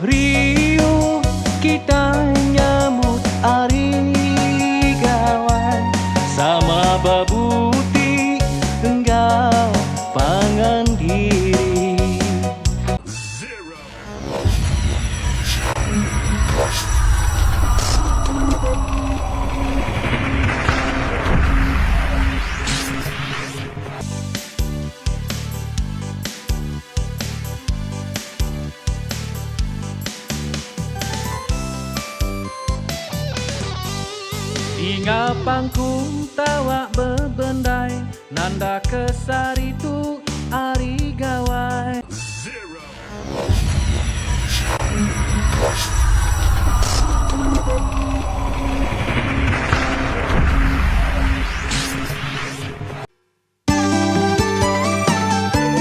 riuh kita nyambut hari gawai sama babuti enggak pangan diri. Ingat pangkung tawa bebendai nanda kesar itu ari gawai.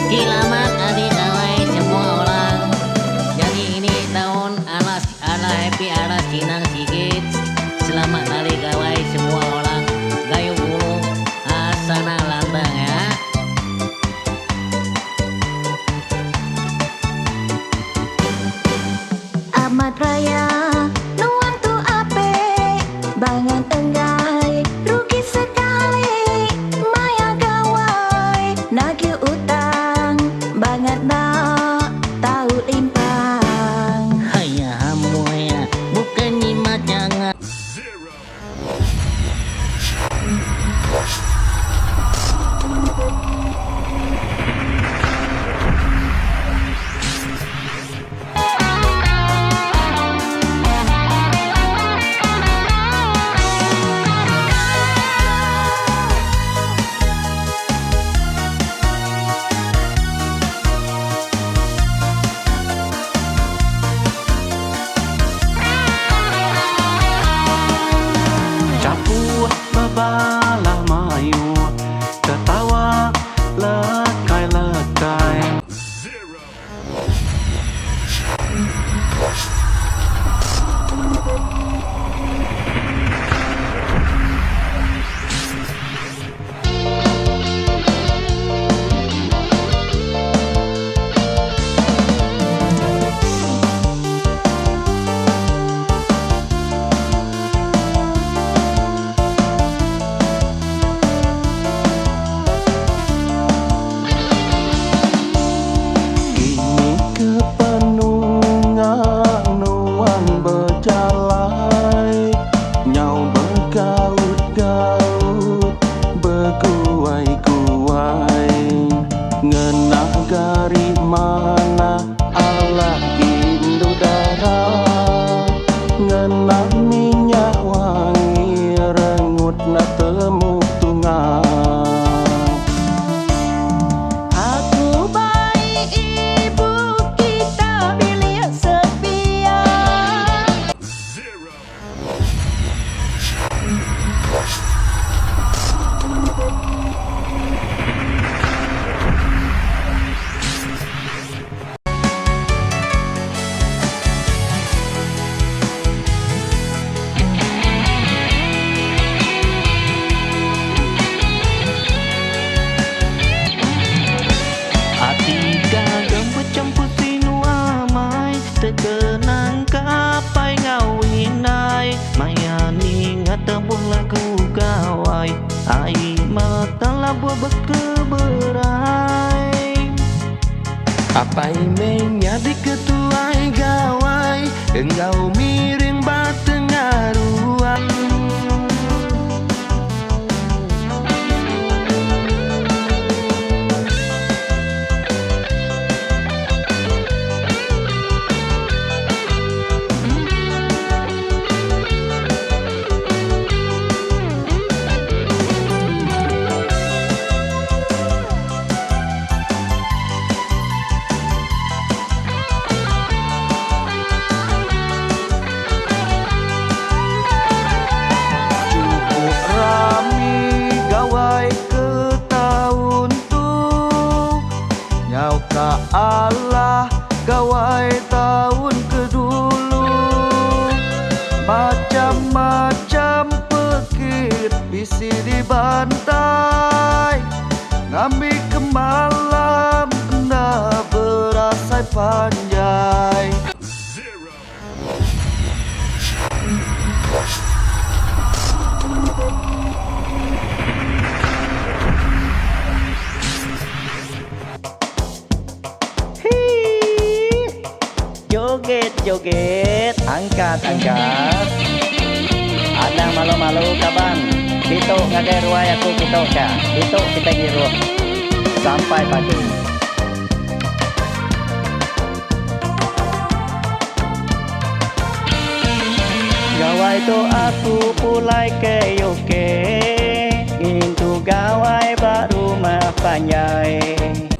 Selamat hari gawai semua orang. Jadi ini tahun ala happy ala sinang sigit. Selamat hari gawai semua orang. Gayu bulu asana lantang ya. Amat raya nuan tu ape bangan tenggai rugi sekali maya gawai nagih utang banget nak tahu limpang. Haya hamu ya bukan nyimat jangan. Capu bebalah mayu ketawa lekai-lekai. Kini kepenungan nuan berjalai nyau bergaut-gaut berguai-guai ngenah gari mana Allah Indo darah ngenah minyak wangi rengut na temu tunga. Aku baik ibu kita bilik setia. Hati gagang bercampur sinu amai terkenang kapai ngawinai mayani ngatabuh lagu gawai ai mata labuh berkeberai apai menyadi ketuai gawai engkau miring batengaruan. Allah gawai tahun kedulu macam-macam pekit bisi dibantai ngambil ke malam na berasai panjai. joget, angkat. Adang malu-malu kaban. Dito ngagai ruai aku kita ka. Dito kita giru. Sampai pagi. Gawai tu aku pulai ke UK. Itu gawai baru mah panjai.